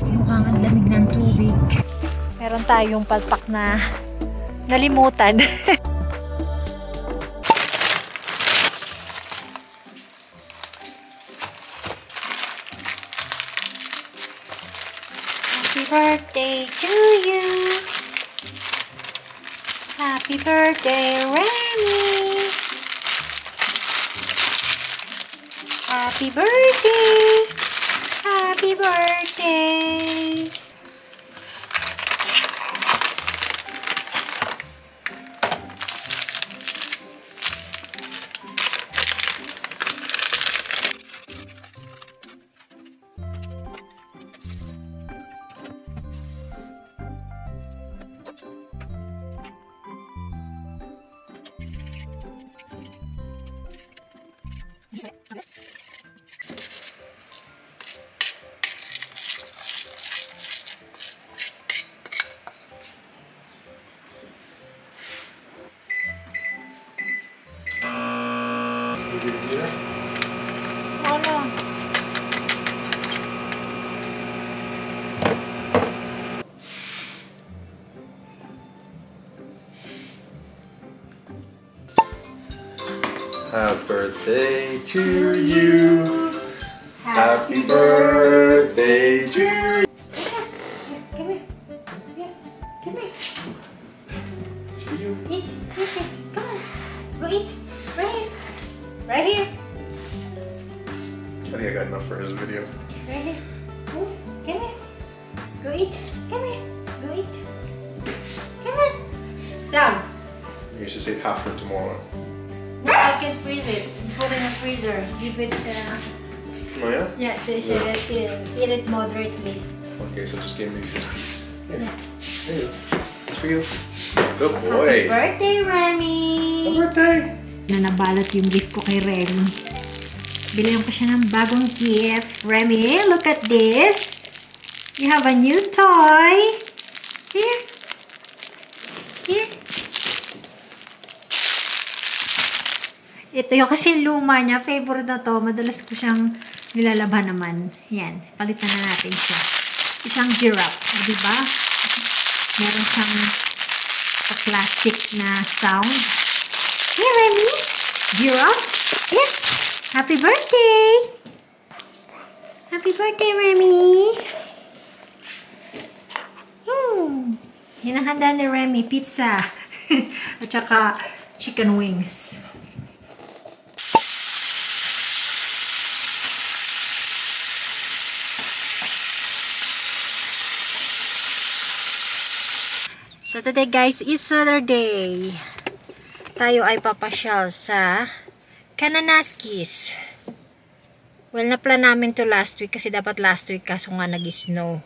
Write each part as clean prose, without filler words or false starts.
Mukhang ang lamig ng tubig. Meron tayong palpak na nalimutan. Happy birthday to you. Happy birthday, Remy. Happy birthday. Happy birthday. Oh no. Happy birthday to you. Happy birthday to you. Come here. Yeah. Come here. It's for you. Eat. Eat it. Come on. Go eat. Right here. Right here. I think I got enough for his video. Right here. Come here. Go eat. Come here. Go eat. Come on. Down. You should save half for tomorrow. No, I can freeze it. Put in a freezer. Give it. Oh yeah? Yeah, they said eat it moderately. Okay, so just give me this piece. Here. Yeah. There you go. It's for you. Good Happy boy. birthday, Remy! Happy birthday. Na nabalot yung gift ko kay Remy. Bilhan ko siya ng bagong gift. Remy, look at this. You have a new toy. Here. Here. Ito yung kasi luma niya. Favorite na to. Madalas ko siyang nilalabhan naman. Yan. Palitan na natin siya. Isang giraffe. O, diba? Meron siyang plastic na sound. Here, Remy. Giraffe. Here. Happy birthday. Happy birthday, Remy. Yan ang handa ni Remy. Pizza. At saka chicken wings. So today guys is Saturday. Tayo ay papasyal sa Kananaskis. Well, na-plan namin to last week kasi dapat last week kaso nga nag-snow.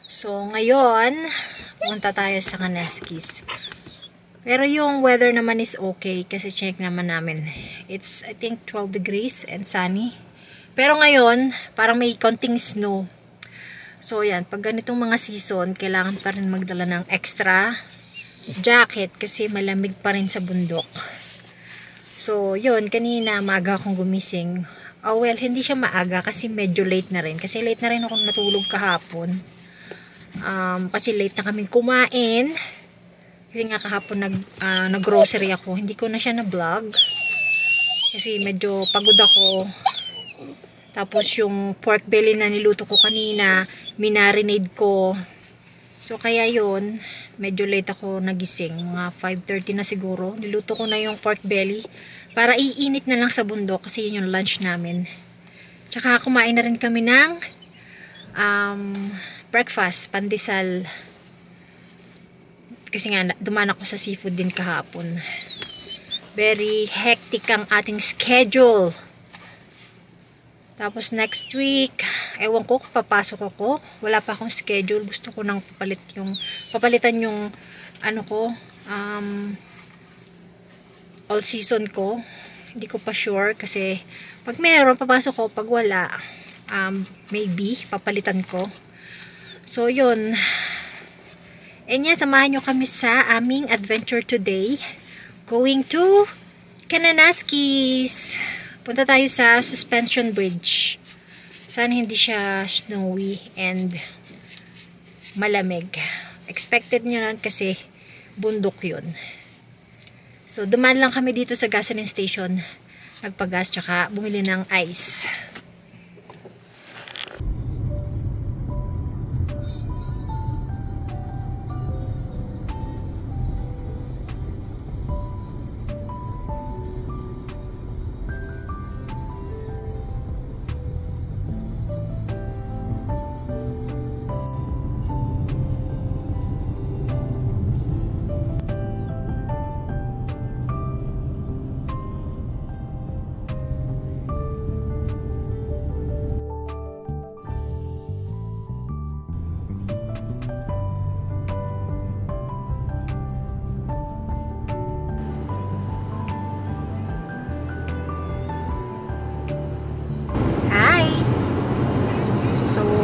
So ngayon, punta tayo sa Kananaskis. Pero yung weather naman is okay kasi check naman namin. It's I think 12 degrees and sunny. Pero ngayon, parang may konting snow. So, yan. Pag ganitong mga season, kailangan pa rin magdala ng extra jacket kasi malamig pa rin sa bundok. So, yun. Kanina, maaga akong gumising. Oh, well, hindi siya maaga kasi medyo late na rin. Kasi late na rin ako natulog kahapon. Kasi late na kaming kumain. Kasi nga kahapon nag-grocery ako. Hindi ko na siya na-vlog. Kasi medyo pagod ako. Tapos yung pork belly na niluto ko kanina, minarinade ko. So kaya yun, medyo late ako nagising. Mga 5:30 na siguro. Niluto ko na yung pork belly para iinit na lang sa bundok kasi yun yung lunch namin. Tsaka kumain na rin kami ng breakfast, pandesal. Kasi nga dumaan ako sa seafood din kahapon. Very hectic ang ating schedule. Tapos next week, ewan ko kung papasok ako. Wala pa akong schedule. Gusto ko nang papalitan yung ano ko, all season ko. Hindi ko pa sure kasi pag meron, papasok ko. Pag wala, maybe, papalitan ko. So, yun. And yan, samahan nyo kami sa aming adventure today. Going to Kananaskis. Punta tayo sa suspension bridge. Sana hindi siya snowy and malamig. Expected nyo lang kasi bundok yun. So, dumaan lang kami dito sa gasoline station. Nagpagas, tsaka bumili ng ice.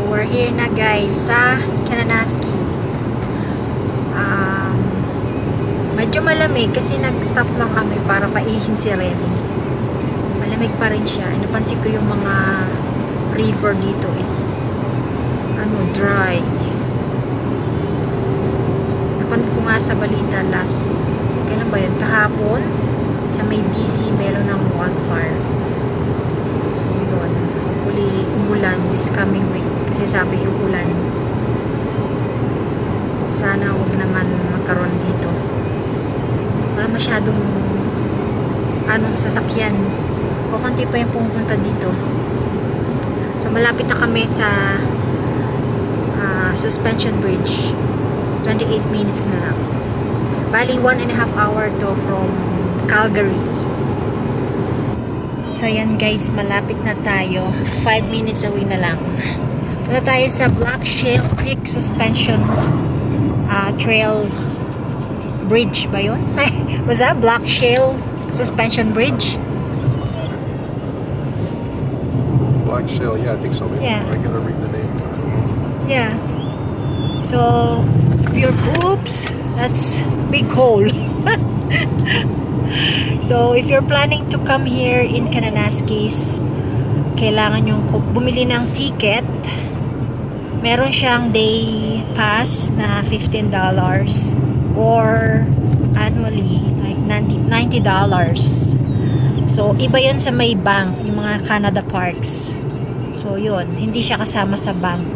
We're here na guys sa Kananaskis. Medyo malamig kasi nag-stop lang kami para paihin si Remy. Malamig pa rin siya. Napansin ko yung mga river dito is dry. Napanood ko nga sa balita kailan ba yun? Kahapon sa may BC meron ng wildfire. So yun, hopefully umulan this coming week. Kasi sabi yung ulan, sana huwag naman magkaroon dito. Wala masyadong sasakyan. Kukunti pa yung pumunta dito. So malapit na kami sa suspension bridge. 28 minutes na lang. Bali 1.5 hour to from Calgary. So yan guys, malapit na tayo. 5 minutes away na lang. Punta tayo sa Black Shale Creek Suspension Trail Bridge ba yun? Was that Black Shale Suspension Bridge? Black Shale, yeah, I think so. Yeah. I gotta read the name. Yeah. So, your oops, that's big hole. So, if you're planning to come here in Kananaskis, kailangan yung bumili ng ticket. Meron siyang day pass na $15 or annually like $90. So iba yun sa may bank, yung mga Canada Parks. So yun, hindi siya kasama sa bank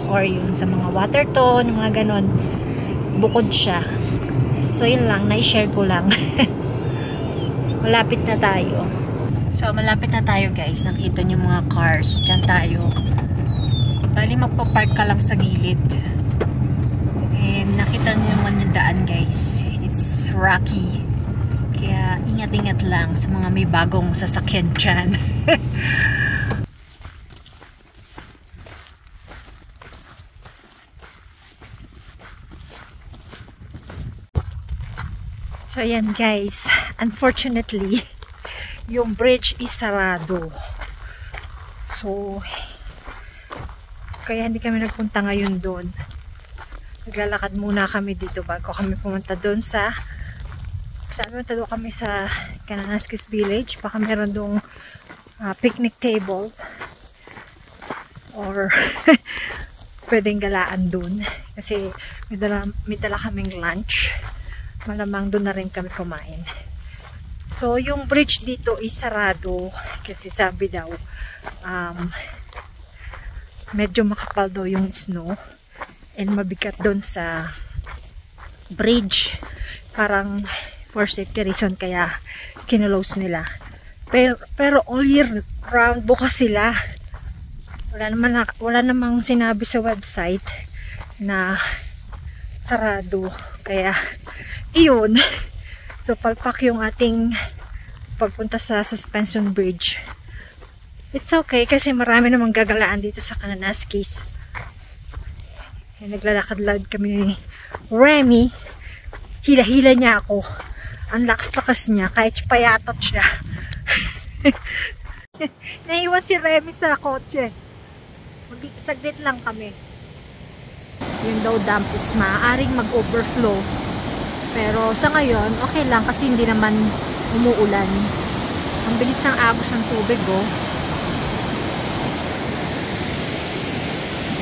or yun sa mga Waterton, yung mga ganon. Bukod siya. So yun lang, na-share ko lang. Malapit na tayo. So malapit na tayo guys. Nakita niyo mga cars. Diyan tayo. Bali magpa-park ka lang sa gilid. And nakita niyo naman yung daan guys. It's rocky. Kaya ingat-ingat lang sa mga may bagong sasakyan dyan. So yan guys. Unfortunately, yung bridge is sarado. So kaya hindi kami nagpunta ngayon doon. Naglalakad muna kami dito bago kami pumunta doon sa kami sa Kananaskis Village. Baka meron doong picnic table or pwedeng galaan doon kasi may dala kaming lunch. Malamang doon na rin kami kumain. So yung bridge dito is sarado kasi sabi daw medyo makapal daw yung snow and mabigat doon sa bridge, parang for safety reason kaya kinulose nila. Pero all year round bukas sila. Wala namang sinabi sa website na sarado, kaya iyon. So palpak yung ating pagpunta sa suspension bridge. It's okay kasi marami namang gagalaan dito sa Kananaskis. Naglalakad-lakad kami ni Remy. Hila-hila niya ako. Ang lakas-lakas niya kahit payatot siya. Naiwan si Remy sa kotse. Saglit lang kami. Yung daw dam is maaaring mag-overflow. Pero sa ngayon, okay lang kasi hindi naman umuulan. Ang bilis ng agos ng tubig, oh.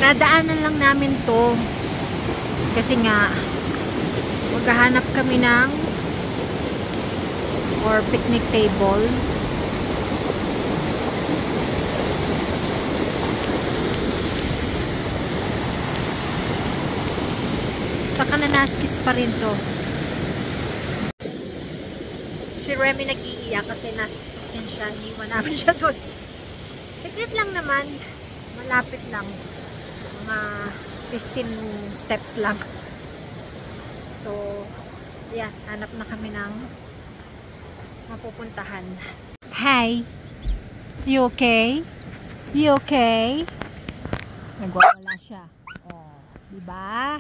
Nadaanan lang namin to kasi nga maghahanap kami ng or picnic table. Sa Kananaskis pa rin to. Si Remy nag-iiyak kasi nasasakyan siya. Iniwan namin siya doon. Tiglit lang naman. Malapit lang. Mga 15 steps lang. So, yeah. Hanap na kami ng mapupuntahan. Hi! You okay? You okay? Nagwawala siya. Oh, diba?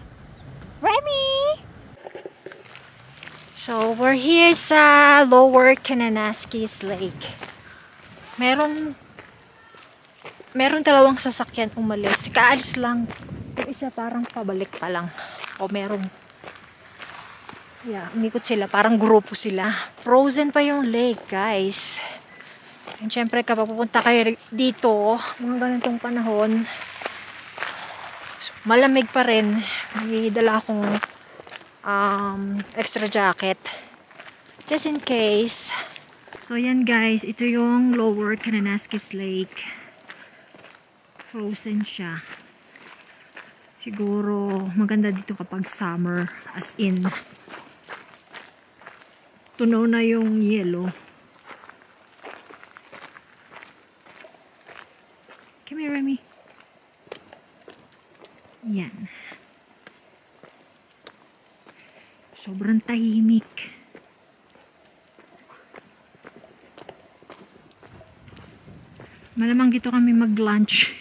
Remy! So, we're here sa Lower Kananaskis Lake. Meron dalawang sasakyan umalis. Kaalis lang. Yung isa parang pabalik pa lang. O merong umikot sila. Parang grupo sila. Frozen pa yung lake, guys. And syempre, kapag pupunta kayo dito, mga ganitong panahon, malamig pa rin. May dala akong extra jacket. Just in case. So, yan guys. Ito yung Lower Kananaskis Lake. Frozen siya. Siguro, maganda dito kapag summer. As in, tunaw na yung yellow. Come here, Remy. Yan. Sobrang tahimik. Malamang dito kami mag-lunch.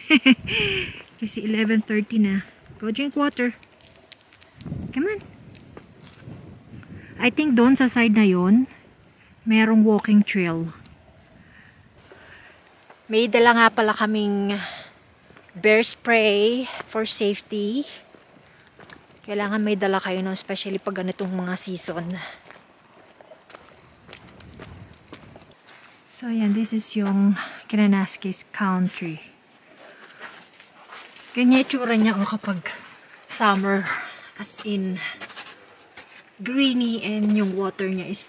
Kasi 11:30 na. Go drink water. Come on. I think doon sa side na yon, merong walking trail. May dala nga pala kaming bear spray for safety. Kailangan may dala kayo, no? Especially pag ganitong mga season. So, yan. This is yung Kananaskis Country. Ganyan itsura niya kapag summer. As in, greeny and yung water niya is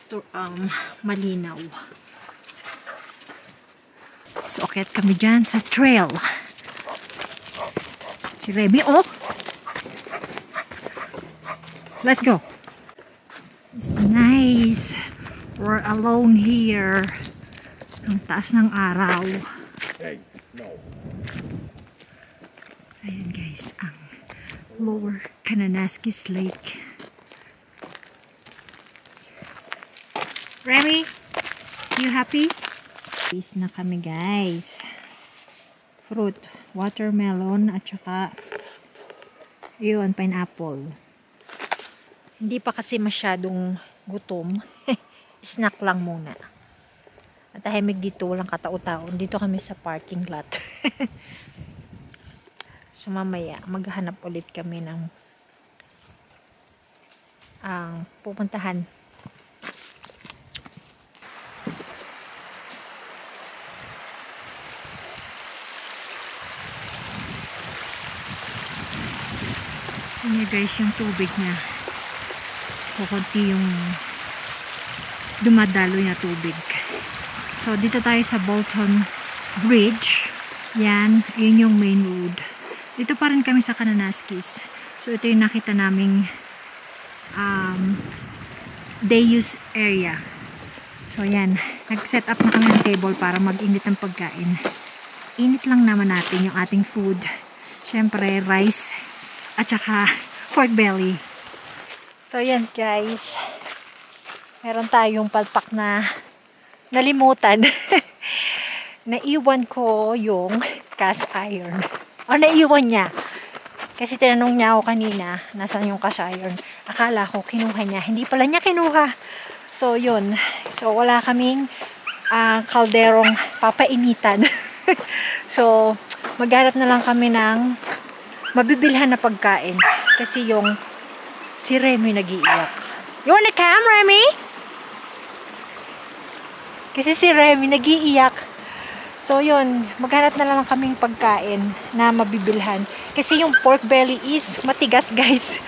malinaw. So, akyat kami dyan sa trail. Si Remy, oh! Let's go. It's nice. We're alone here. Ang taas ng araw. Hey, no. Ayan guys, ang Lower Kananaskis Lake. Remy, you happy? Is na kami guys. Fruit, watermelon at saka yun, pineapple. Hindi pa kasi masyadong gutom. Snack lang muna. At tahimik dito, walang katao-taon. Dito kami sa parking lot. So mamaya, maghanap ulit kami ng pupuntahan. Yan guys, yung tubig niya. Kukunti yung dumadalo na tubig. So, dito tayo sa Bolton Bridge. Yan, yun yung main road. Dito pa rin kami sa Kananaskis. So, ito yung nakita naming day use area. So, yan. Nag-set up na kami ng table para mag-init ng pagkain. Init lang naman natin yung ating food. Siyempre, rice at saka pork belly. So, yan guys. Meron tayong palpak na nalimutan. Naiwan ko yung cast iron. O, naiwan niya. Kasi tinanong niya ako kanina, nasan yung cast iron. Akala ko kinuha niya. Hindi pala niya kinuha. So, yun. So, wala kaming kalderong papainitan. So, magharap na lang kami ng mabibilhan na pagkain. Kasi yung si Remy nag-iiyak. You wanna come, Remy? Kasi si Remy nag-iiyak. So yun, maghanap na lang kaming pagkain na mabibilhan. Kasi yung pork belly is matigas guys.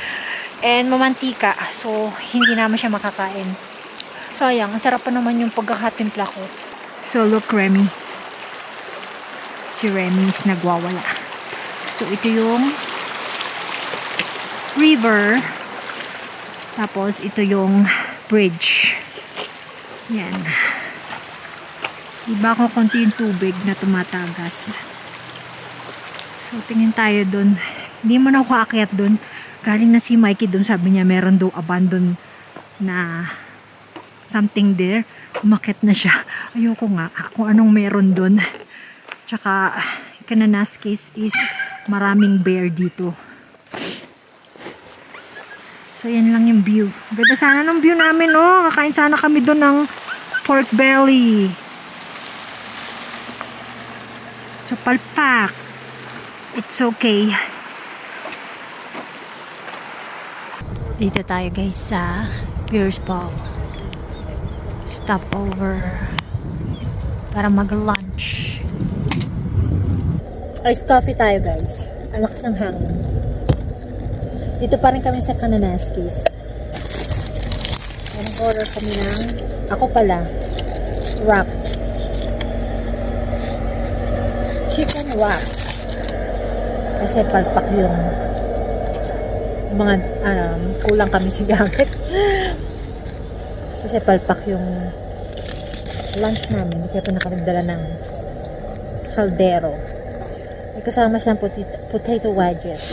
And mamantika. So hindi naman siya makakain. Sayang, ang sarap pa naman yung pagkakatimpla ko. So look Remy. Si Remy is nagwawala. So ito yung river. Tapos ito yung bridge. Yan. Iba ko konti yung tubig na tumatagas. So, tingin tayo dun. Hindi mo na ako aakyat dun. Galing na si Mikey dun. Sabi niya, meron daw abandon na something there. Umakyat na siya. Ayoko nga. Kung anong meron dun. Tsaka, Kananaskis is maraming bear dito. So, yan lang yung view. Ganda sana ng view namin, oh. Kakain sana kami dun ng pork belly. So, palpak. It's okay. Dito tayo guys sa Pierce Ball. Stopover para mag-lunch. Iced coffee tayo guys. Ang lakas ng hangin. Dito pa rin kami sa Kananaskis. Order kami ng, ako pala, wrap. Chicken wrap. Kasi palpak yung mga, kulang kami sa gamit. Kasi palpak yung lunch namin. Kaya pa nakalagdala ng kaldero. May kasama siyang potato wedges.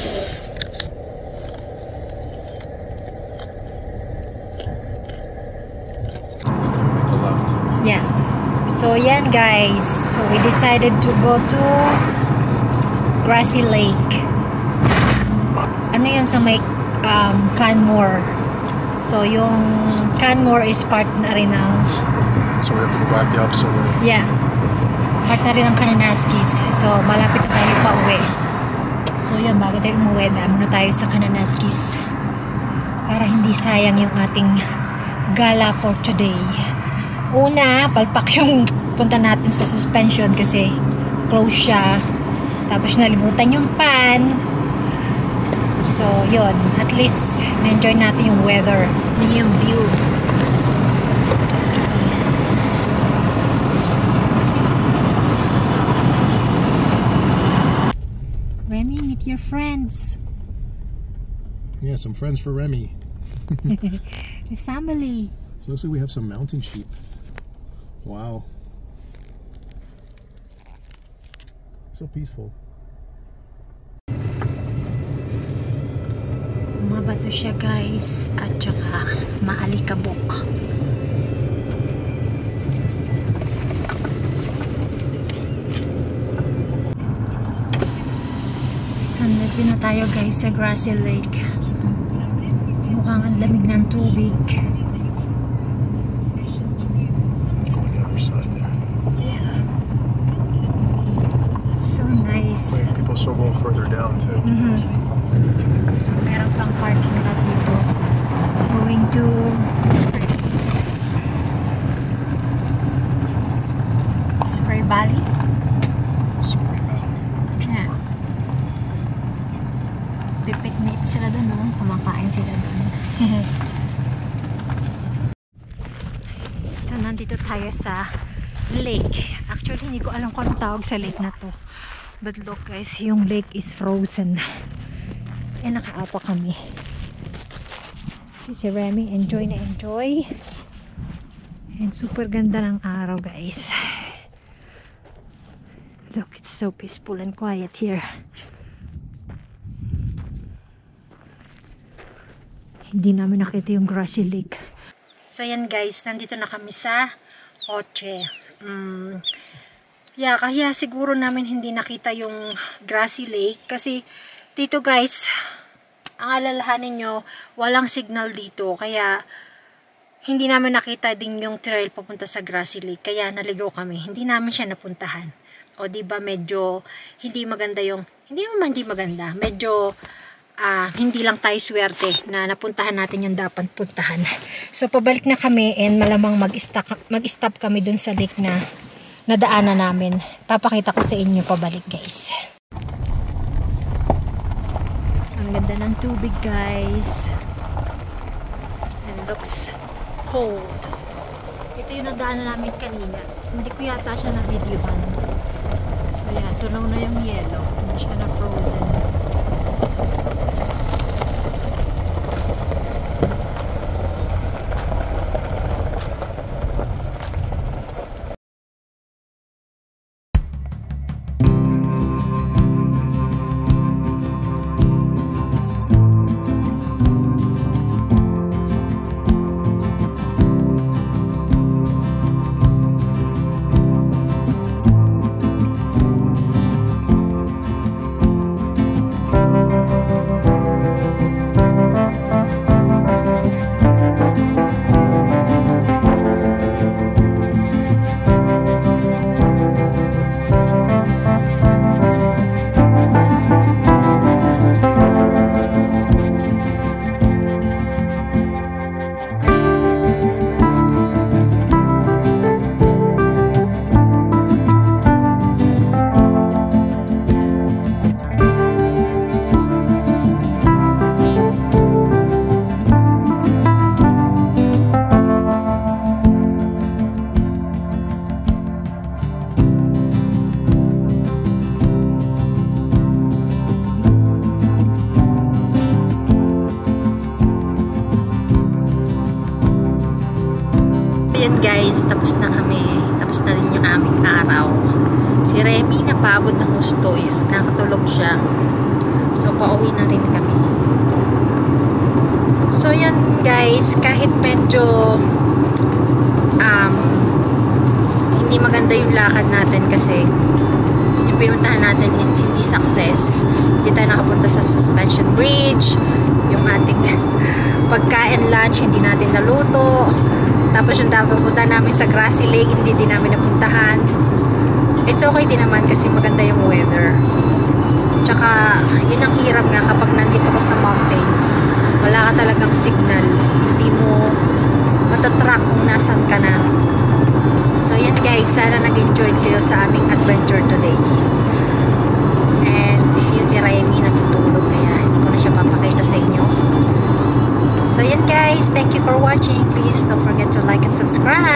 Yeah. So, yan guys. So, we decided to go to Grassy Lake. Ano yan sa may Canmore. So, yung Canmore is part na rin ng... So we have to go back the opposite way. Yeah. Part na rin ng Kananaskis. So, malapit na tayo pa uwi. So, yun. Bago tayo umuwi, dami na tayo sa Kananaskis. Para hindi sayang yung ating gala for today. Una, palpak yung punta natin sa suspension kasi close siya. Tapos nalimutan yung pan. So, yun. At least, na-enjoy natin yung weather. Yung view. Remy, meet your friends. Yeah, some friends for Remy. The family. So looks like we have some mountain sheep. Wow. So peaceful. Mabato siya guys at saka maalikabok. So nandito na tayo guys sa Grassy Lake. Mukhang ang lamig ng tubig. Nice. People still going further down too. So meron pang parking lot dito. Going to Spray Valley. Yeah. Pipiknik sila doon, no? Kumakain sila doon. So nandito tayo sa lake. Actually, hindi ko alam kung anong tawag sa lake na to. But look guys, yung lake is frozen. Eh, nakaapa kami. Si Remy, enjoy na enjoy. And super ganda ng araw guys. Look, it's so peaceful and quiet here. Hindi namin nakita yung Grassy Lake. So yan guys, nandito na kami sa kotse. Yeah, kaya siguro namin hindi nakita yung Grassy Lake kasi dito guys, ang alalahanin nyo, walang signal dito kaya hindi namin nakita din yung trail papunta sa Grassy Lake kaya naligaw kami, hindi namin siya napuntahan. O diba medyo hindi maganda yung, hindi naman hindi maganda, medyo hindi lang tayo swerte na napuntahan natin yung dapat puntahan. So pabalik na kami and malamang mag-stop kami dun sa lake na nadaanan namin. Papakita ko sa inyo pabalik guys. Ang ganda ng tubig guys. And looks cold. Ito yung nadaanan namin kanina. Hindi ko yata siya na-videohan. So yeah, tunaw na yung yellow. Hindi siya na-frozen. Ayan guys, tapos na kami. Tapos na rin yung aming araw. Si Remy napagod ng gusto. Nakatulog siya. So, pauwi na rin kami. So, yan guys, kahit medyo hindi maganda yung lakad natin kasi yung pinuntahan natin is hindi success. Hindi tayo nakapunta sa suspension bridge. Yung ating pagkain lunch, hindi natin naluto. Tapos yung pupunta namin sa Grassy Lake, hindi din namin napuntahan. It's okay din naman kasi maganda yung weather. Tsaka, yun ang hirap nga kapag nandito ka sa mountains. Wala ka talagang signal. Hindi mo matatrack kung nasan ka na. So yan guys, sana nag-enjoy kayo sa aming adventure today. And yun si Remy natutulog kaya hindi ko na siya papakita sa inyo. So yan guys, thank you for watching. Please don't forget to like and subscribe.